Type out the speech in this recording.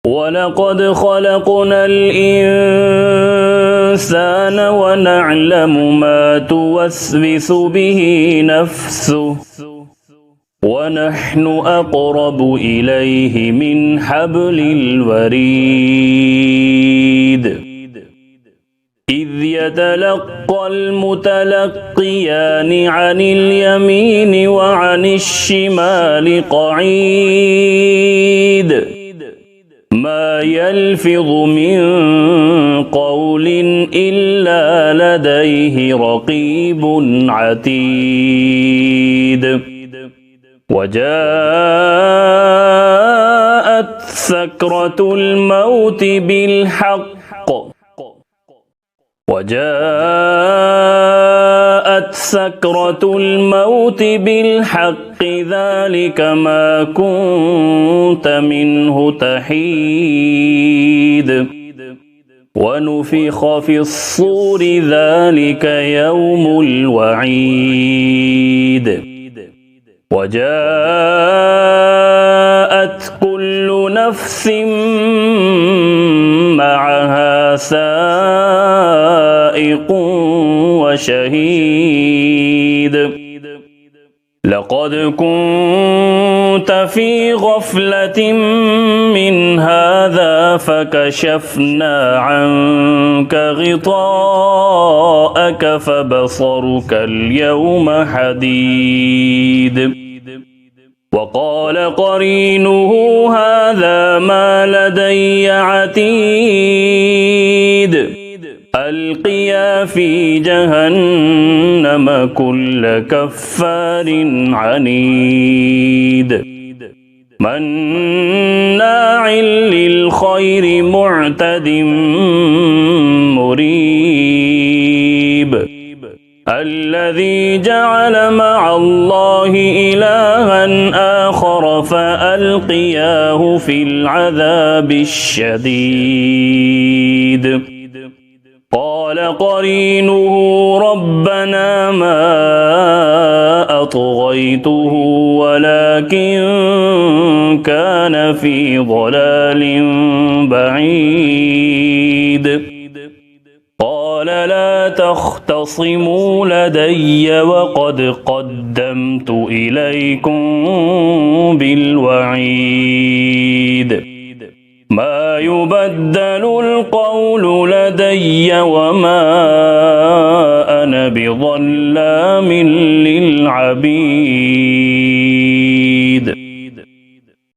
ولقد خلقنا الإنسان ونعلم ما توسوس به نفسه ونحن أقرب إليه من حبل الوريد إذ يتلقى المتلقيان عن اليمين وعن الشمال قعيد ما يلفظ من قول إلا لديه رقيب عتيد وجاءت سكرة الموت بالحق ذلك ما كنت منه تحيد ونفخ في الصور ذلك يوم الوعيد وجاءت كل نفس معها سائق وشهيد لقد كنت في غفلة من هذا فكشفنا عنك غطاءك فبصرك اليوم حديد وقال قرينه هذا ما لدي عتيد ألقيا في جهنم كل كفار عنيد مناع للخير معتد مريب الذي جعل مع الله إلها آخر فألقياه في العذاب الشديد قال قرينه ربنا ما أطغيته ولكن كان في ضلال بعيد قال لا تختصموا لدي وقد قدمت إليكم بالوعيد ما يبدل القول لدي وما أنا بظلام للعبيد